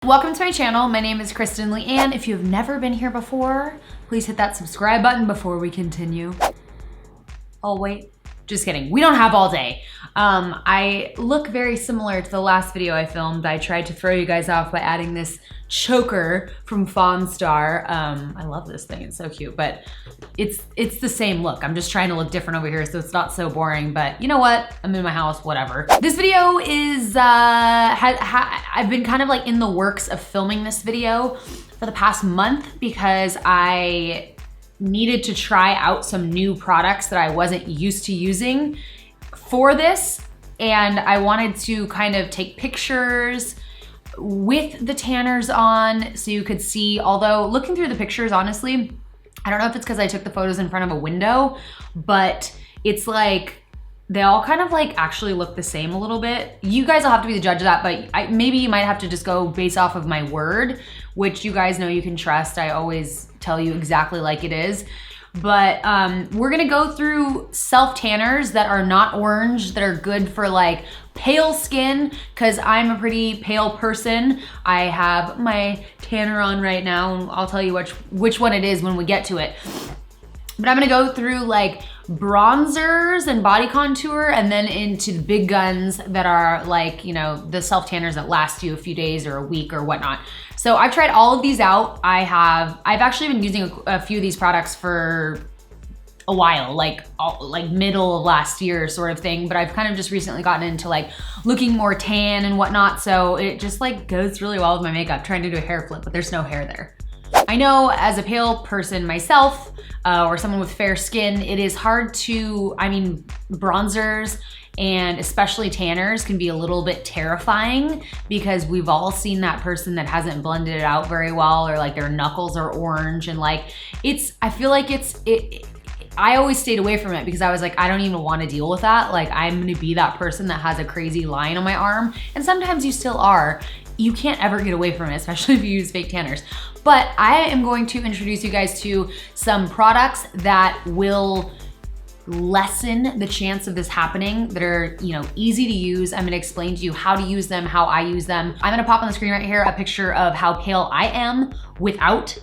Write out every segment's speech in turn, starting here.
Welcome to my channel. My name is KristenLeanne. If you have never been here before, please hit that subscribe button before we continue. Oh wait, just kidding. We don't have all day. I look very similar to the last video I filmed. I tried to throw you guys off by adding this choker from Fawnstar. I love this thing, it's so cute, but it's the same look. I'm just trying to look different over here so it's not so boring, but you know what? I'm in my house, whatever. This video is, I've been kind of like in the works of filming this video for the past month because I needed to try out some new products that I wasn't used to using for this. And I wanted to kind of take pictures with the tanners on so you could see, although looking through the pictures, honestly, I don't know if it's because I took the photos in front of a window, but it's like, they all kind of like actually look the same a little bit. You guys will have to be the judge of that, but maybe you might have to just go based off of my word, which you guys know you can trust. I always tell you exactly like it is. But we're gonna go through self tanners that are not orange, that are good for like pale skin, because I'm a pretty pale person. I have my tanner on right now, and I'll tell you which one it is when we get to it. But I'm gonna go through like bronzers and body contour, and then into the big guns that are like, you know, the self tanners that last you a few days or a week or whatnot. So I've tried all of these out. I've actually been using a few of these products for a while, like middle of last year sort of thing, but I've kind of just recently gotten into like looking more tan and whatnot. So it just like goes really well with my makeup. Trying to do a hair flip, but there's no hair there. I know as a pale person myself, or someone with fair skin, it is hard to, bronzers and especially tanners can be a little bit terrifying because we've all seen that person that hasn't blended it out very well, or like their knuckles are orange, and like I feel like I always stayed away from it because I was like, I don't even want to deal with that. Like, I'm gonna be that person that has a crazy line on my arm, and sometimes you still are. You can't ever get away from it, especially if you use fake tanners. But I am going to introduce you guys to some products that will lessen the chance of this happening, that are, you know, easy to use. I'm gonna explain to you how to use them, how I use them. I'm gonna pop on the screen right here a picture of how pale I am without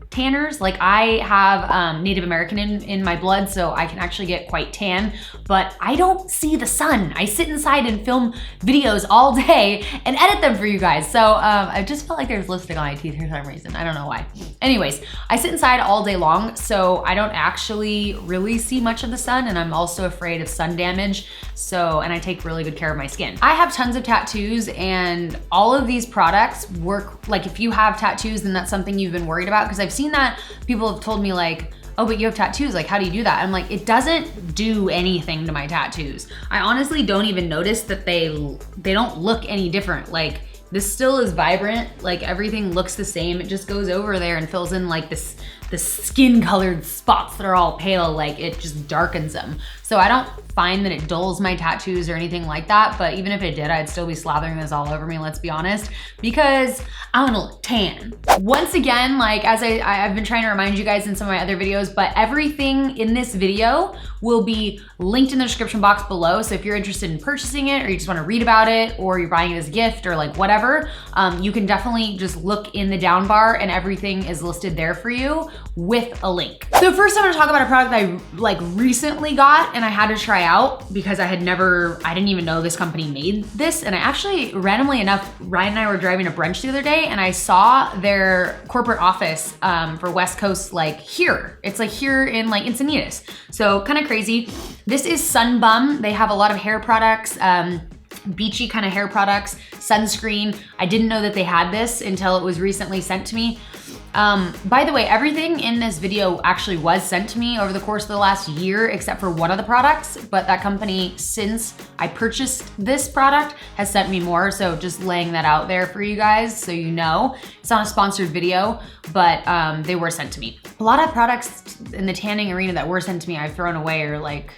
tanners. Like, I have Native American in my blood, so I can actually get quite tan, but I don't see the sun. I sit inside and film videos all day and edit them for you guys. So I just felt like there's lipstick on my teeth for some reason. I don't know why. Anyways, I sit inside all day long, so I don't actually really see much of the sun, and I'm also afraid of sun damage. So, and I take really good care of my skin. I have tons of tattoos, and all of these products work. Like, if you have tattoos, then that's something you've been worried about, because I've seen that people have told me like, oh, but you have tattoos, like how do you do that? I'm like, it doesn't do anything to my tattoos. I honestly don't even notice that they don't look any different. Like, this still is vibrant, like everything looks the same. It just goes over there and fills in like the skin colored spots that are all pale, like it just darkens them. So I don't find that it dulls my tattoos or anything like that, but even if it did, I'd still be slathering this all over me, let's be honest, because I wanna look tan. Once again, like, as I've been trying to remind you guys in some of my other videos, but everything in this video will be linked in the description box below. So if you're interested in purchasing it, or you just wanna read about it, or you're buying it as a gift, or like whatever, you can definitely just look in the down bar and everything is listed there for you with a link. So first I'm gonna talk about a product that I like recently got and I had to try out because I didn't even know this company made this. And I actually, randomly enough, Ryan and I were driving to brunch the other day and I saw their corporate office for West Coast, like here. It's like here in like Encinitas. So kind of crazy. This is Sun Bum. They have a lot of hair products, beachy kind of hair products, sunscreen. I didn't know that they had this until it was recently sent to me. By the way, everything in this video actually was sent to me over the course of the last year, except for one of the products, but that company, since I purchased this product, has sent me more. So just laying that out there for you guys so you know. It's not a sponsored video, but they were sent to me. A lot of products in the tanning arena that were sent to me I've thrown away, or like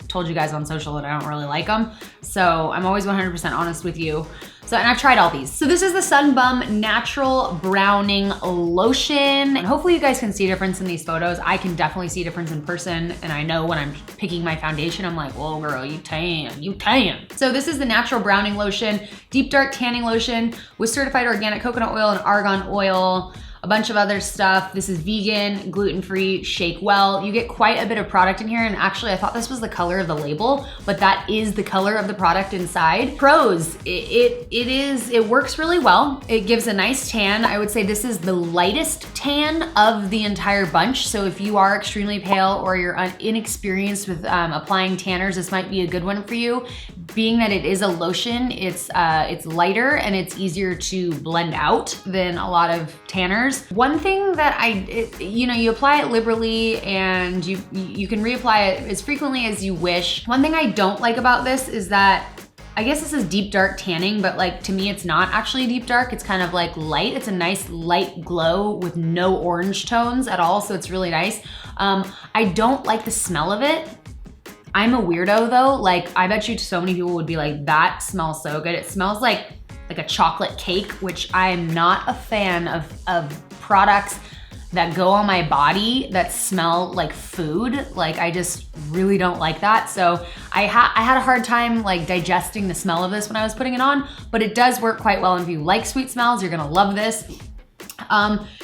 told you guys on social that I don't really like them. So I'm always 100% honest with you. So, and I've tried all these. So this is the Sun Bum Natural Browning Lotion. And hopefully you guys can see a difference in these photos. I can definitely see a difference in person. And I know when I'm picking my foundation, I'm like, whoa girl, you tan, you tan. So this is the Natural Browning Lotion, Deep Dark Tanning Lotion with certified organic coconut oil and argan oil, a bunch of other stuff. This is vegan, gluten-free, shake well. You get quite a bit of product in here, and actually I thought this was the color of the label, but that is the color of the product inside. Pros, it works really well. It gives a nice tan. I would say this is the lightest tan of the entire bunch, so if you are extremely pale or you're inexperienced with applying tanners, this might be a good one for you. Being that it is a lotion, it's lighter and it's easier to blend out than a lot of tanners. One thing that you apply it liberally and you can reapply it as frequently as you wish. One thing I don't like about this is that, I guess this is deep dark tanning, but like to me it's not actually deep dark. It's kind of like light. It's a nice light glow with no orange tones at all, so it's really nice. I don't like the smell of it. I'm a weirdo though. Like I bet you so many people would be like, that smells so good. It smells like a chocolate cake, which I am not a fan of products that go on my body that smell like food. Like I just really don't like that. So I had a hard time like digesting the smell of this when I was putting it on, but it does work quite well. And if you like sweet smells, you're gonna love this.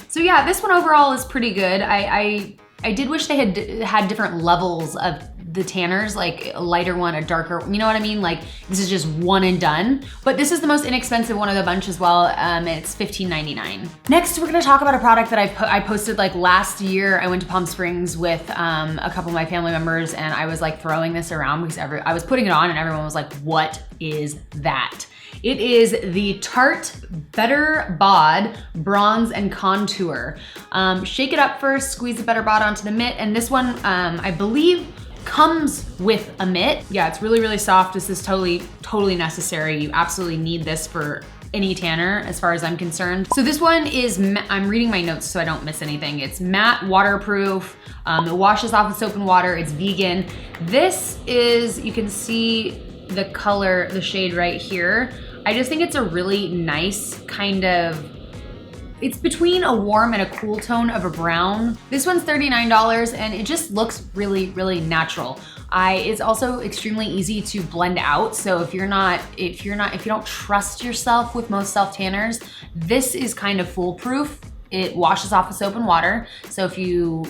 So yeah, this one overall is pretty good. I did wish they had different levels of the tanners, like a lighter one, a darker, you know what I mean? Like this is just one and done, but this is the most inexpensive one of the bunch as well. It's $15.99. Next, we're gonna talk about a product that I posted like last year. I went to Palm Springs with a couple of my family members, and I was like throwing this around because I was putting it on and everyone was like, what is that? It is the Tarte Better Bod Bronze and Contour. Shake it up first, squeeze the Better Bod onto the mitt, and this one, I believe, comes with a mitt. Yeah, it's really, really soft. This is totally necessary. You absolutely need this for any tanner as far as I'm concerned. So this one is, I'm reading my notes so I don't miss anything. It's matte, waterproof. It washes off with soap and water. It's vegan. This is, you can see the color, the shade right here. I just think it's a really nice kind of, it's between a warm and a cool tone of a brown. This one's $39 and it just looks really, really natural. It's also extremely easy to blend out. So if you don't trust yourself with most self tanners, this is kind of foolproof. It washes off with soap and water. So if you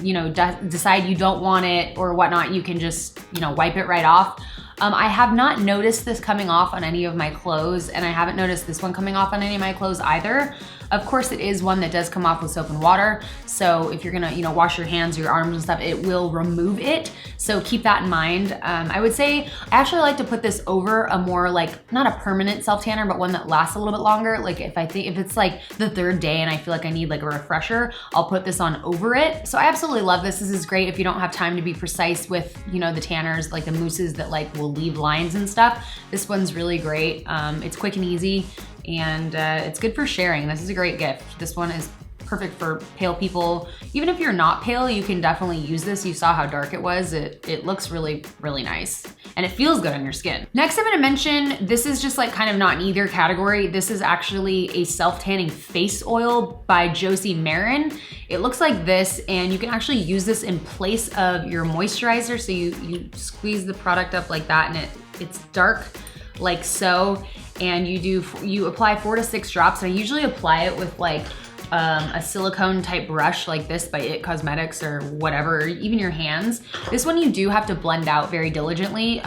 decide you don't want it or whatnot, you can just, wipe it right off. I have not noticed this coming off on any of my clothes, and I haven't noticed this one coming off on any of my clothes either. Of course, it is one that does come off with soap and water. So if you're gonna, wash your hands or your arms and stuff, it will remove it. So keep that in mind. I would say, I actually like to put this over a more like, not a permanent self tanner, but one that lasts a little bit longer. Like if it's like the third day and I feel like I need like a refresher, I'll put this on over it. So I absolutely love this. This is great if you don't have time to be precise with, the tanners, like the mousses that like will leave lines and stuff. This one's really great. It's quick and easy, and it's good for sharing. This is a great gift. This one is perfect for pale people. Even if you're not pale, you can definitely use this. You saw how dark it was. It looks really, really nice, and it feels good on your skin. Next, I'm gonna mention, this is just like kind of not in either category. This is actually a self-tanning face oil by Josie Maran. It looks like this, and you can actually use this in place of your moisturizer. So you squeeze the product up like that, and it's dark like so, and you apply 4 to 6 drops. And I usually apply it with like a silicone type brush like this by PUR Cosmetics or whatever, or even your hands. This one you do have to blend out very diligently.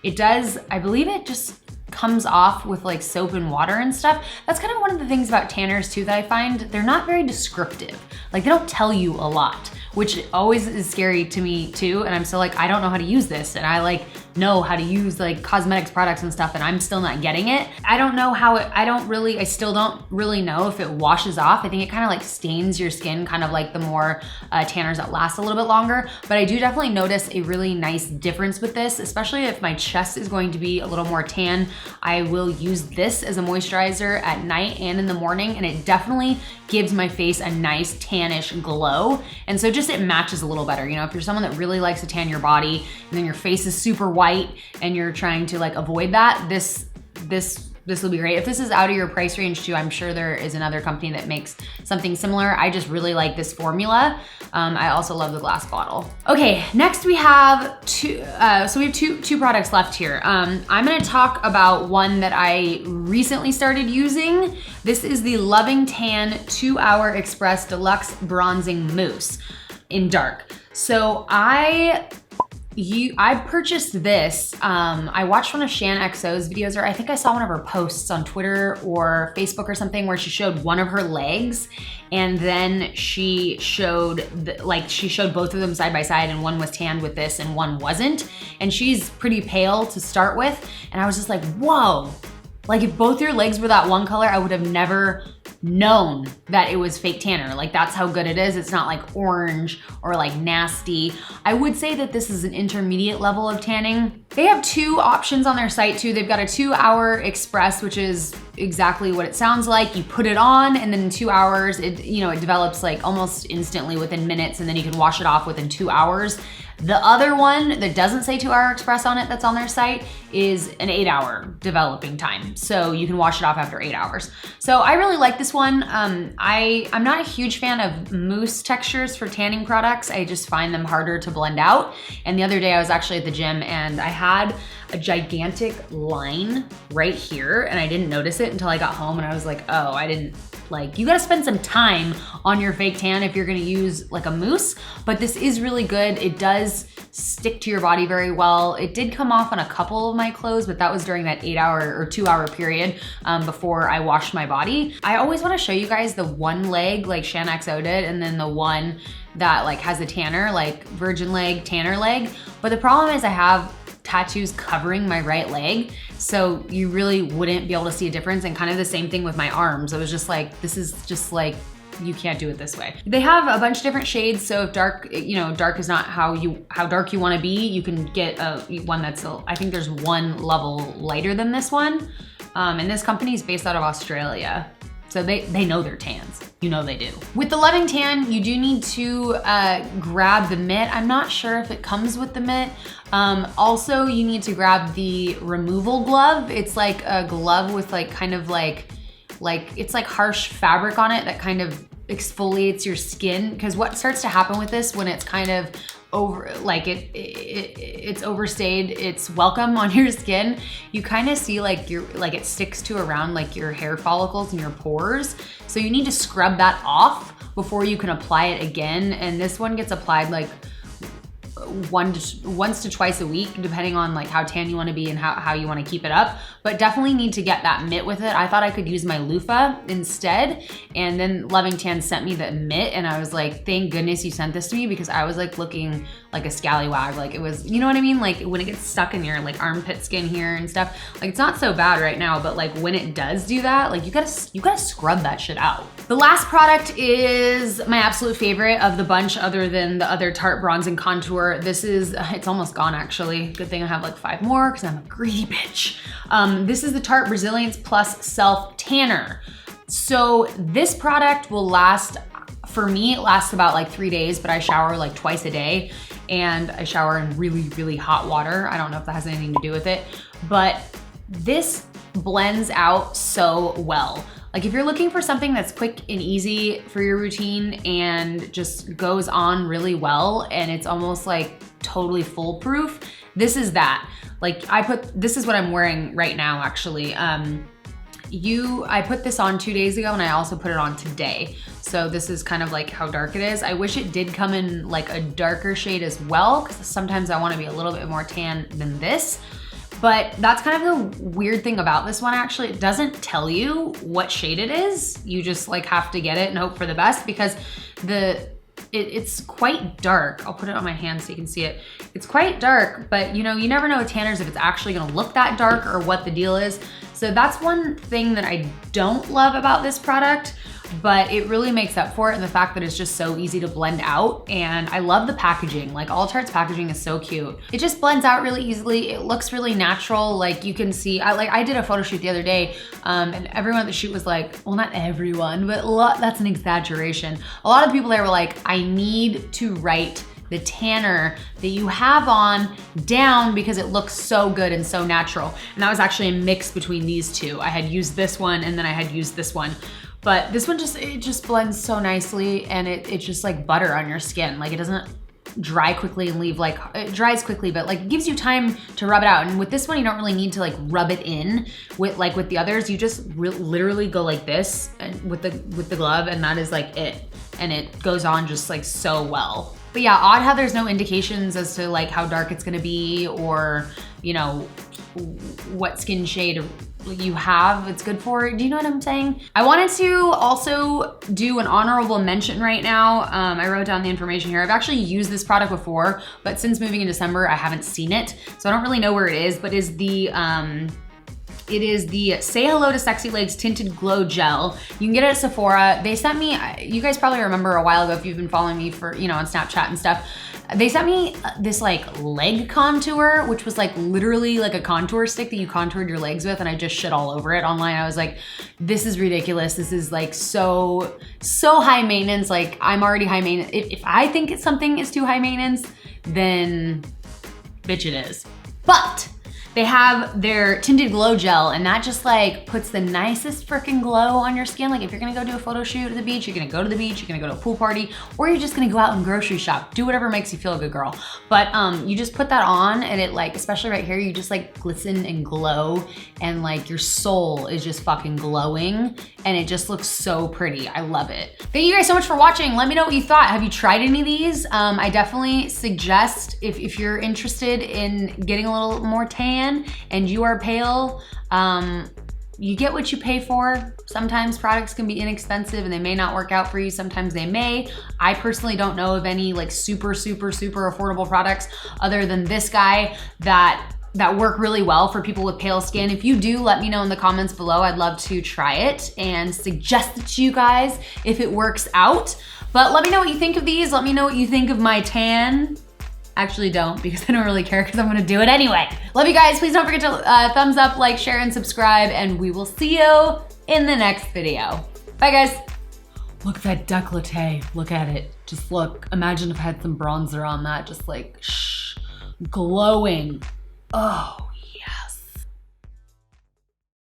It does, I believe it just comes off with like soap and water and stuff. That's kind of one of the things about tanners too that I find, they're not very descriptive. Like they don't tell you a lot, which always is scary to me too. And I'm still like, I don't know how to use this. And I like know how to use like cosmetics products and stuff, and I'm still not getting it. I don't know how I still don't really know if it washes off. I think it kind of like stains your skin, kind of like the more tanners that last a little bit longer. But I do definitely notice a really nice difference with this, especially if my chest is going to be a little more tan. I will use this as a moisturizer at night and in the morning, and it definitely gives my face a nice tannish glow. And so just it matches a little better. You know, if you're someone that really likes to tan your body and then your face is super white and you're trying to like avoid that, this will be great. If this is out of your price range too, I'm sure there is another company that makes something similar. I just really like this formula. I also love the glass bottle. Okay, next we have two products left here. I'm gonna talk about one that I recently started using. This is the Loving Tan 2-Hour Express Deluxe Bronzing Mousse in dark. So I purchased this. I watched one of Shan XO's videos, or I think I saw one of her posts on Twitter or Facebook or something, where she showed one of her legs, and then she showed both of them side by side, and one was tanned with this and one wasn't. And she's pretty pale to start with, and I was just like, whoa. Like if both your legs were that one color, I would have never known that it was fake tanner. Like that's how good it is. It's not like orange or like nasty. I would say that this is an intermediate level of tanning. They have two options on their site too. They've got a 2-hour express, which is exactly what it sounds like. You put it on and then in 2 hours, it develops like almost instantly within minutes, and then you can wash it off within 2 hours. The other one that doesn't say 2-hour express on it that's on their site is an 8-hour developing time. So you can wash it off after 8 hours. So I really like this one. I'm not a huge fan of mousse textures for tanning products. I just find them harder to blend out. And the other day I was actually at the gym and I had a gigantic line right here and I didn't notice it until I got home, and I was like, oh, I didn't. Like, you gotta spend some time on your fake tan if you're gonna use like a mousse, but this is really good. It does stick to your body very well. It did come off on a couple of my clothes, but that was during that 8-hour or 2-hour period before I washed my body. I always wanna show you guys the one leg like Shan XO did, and then the one that like has a tanner, like virgin leg, tanner leg. But the problem is I have tattoos covering my right leg, so you really wouldn't be able to see a difference. And kind of the same thing with my arms. I was just like, this is just like, you can't do it this way. They have a bunch of different shades, so if dark is not how dark you want to be, you can get one that's I think there's one level lighter than this one. And this company is based out of Australia. So they know their tans. You know they do. With the Loving Tan, you do need to grab the mitt. I'm not sure if it comes with the mitt. Also, you need to grab the removal glove. It's like a glove with like kind of like it's like harsh fabric on it that kind of exfoliates your skin. Because what starts to happen with this when it's kind of over, like it's overstayed its welcome on your skin, you kind of see like it sticks to around like your hair follicles and your pores. So you need to scrub that off before you can apply it again. And this one gets applied like once to twice a week, depending on like how tan you want to be and how you want to keep it up. But definitely need to get that mitt with it. I thought I could use my loofah instead, and then Loving Tan sent me the mitt, and I was like, thank goodness you sent this to me, because I was like looking like a scallywag. Like it was, you know what I mean? Like when it gets stuck in your like armpit skin here and stuff, like it's not so bad right now, but like when it does do that, like you gotta scrub that shit out. The last product is my absolute favorite of the bunch, other than the other Tarte Bronze and Contour. This is, it's almost gone actually. Good thing I have like 5 more because I'm a greedy bitch. This is the Tarte Brazilian Plus Self Tanner. So this product will last, for me, it lasts about like 3 days, but I shower like twice a day, and I shower in really, really hot water. I don't know if that has anything to do with it, but this blends out so well. Like if you're looking for something that's quick and easy for your routine and just goes on really well, and it's almost like totally foolproof, this is that. Like this is what I'm wearing right now actually. I put this on 2 days ago, and I also put it on today. So this is kind of like how dark it is. I wish it did come in like a darker shade as well, because sometimes I want to be a little bit more tan than this. But that's kind of the weird thing about this one actually. It doesn't tell you what shade it is. You just like have to get it and hope for the best, because it's quite dark. I'll put it on my hand so you can see it. It's quite dark, but you know, you never know with tanners if it's actually gonna look that dark or what the deal is. So that's one thing that I don't love about this product, but it really makes up for it in the fact that it's just so easy to blend out. And I love the packaging. Like all Tarte's packaging is so cute. It just blends out really easily. It looks really natural. Like you can see, I did a photo shoot the other day and everyone at the shoot was like, well, not everyone, but that's an exaggeration. A lot of the people there were like, I need to write the tanner that you have on down because it looks so good and so natural. And that was actually a mix between these two. I had used this one and then I had used this one. But this one it just blends so nicely and it's just like butter on your skin. Like it doesn't dry quickly and leave like, it dries quickly, but like it gives you time to rub it out. And with this one, you don't really need to like rub it in with the others. You just literally go like this and with the glove and that is like it. And it goes on just like so well. But yeah, odd how there's no indications as to like how dark it's gonna be or, you know, what skin shade you have it's good for. Do you know what I'm saying? I wanted to also do an honorable mention right now. I wrote down the information here. I've actually used this product before, but since moving in December, I haven't seen it. So I don't really know where it is, but it is the Say Hello to Sexy Legs Tinted Glow Gel. You can get it at Sephora. They sent me, you guys probably remember a while ago if you've been following me for, you know, on Snapchat and stuff. They sent me this like leg contour, which was like literally like a contour stick that you contoured your legs with, and I just shit all over it online. I was like, this is ridiculous. This is like so high maintenance. Like I'm already high maintenance. If I think something is too high maintenance, then bitch it is. But they have their tinted glow gel and that just like puts the nicest freaking glow on your skin. Like if you're gonna go do a photo shoot at the beach, you're gonna go to the beach, you're gonna go to a pool party, or you're just gonna go out and grocery shop. Do whatever makes you feel good, girl. But you just put that on and it like, especially right here, you just like glisten and glow and like your soul is just fucking glowing and it just looks so pretty. I love it. Thank you guys so much for watching. Let me know what you thought. Have you tried any of these? I definitely suggest if you're interested in getting a little more tan and you are pale, you get what you pay for. Sometimes products can be inexpensive and they may not work out for you. Sometimes they may. I personally don't know of any like super affordable products other than this guy that work really well for people with pale skin. If you do, let me know in the comments below. I'd love to try it and suggest it to you guys if it works out. But let me know what you think of these. Let me know what you think of my tan. Actually don't, because I don't really care because I'm gonna do it anyway. Love you guys. Please don't forget to thumbs up, like, share, and subscribe, and we will see you in the next video. Bye guys. Look at that décolleté. Look at it. Just look. Imagine if I had some bronzer on that, just like, shh, glowing. Oh.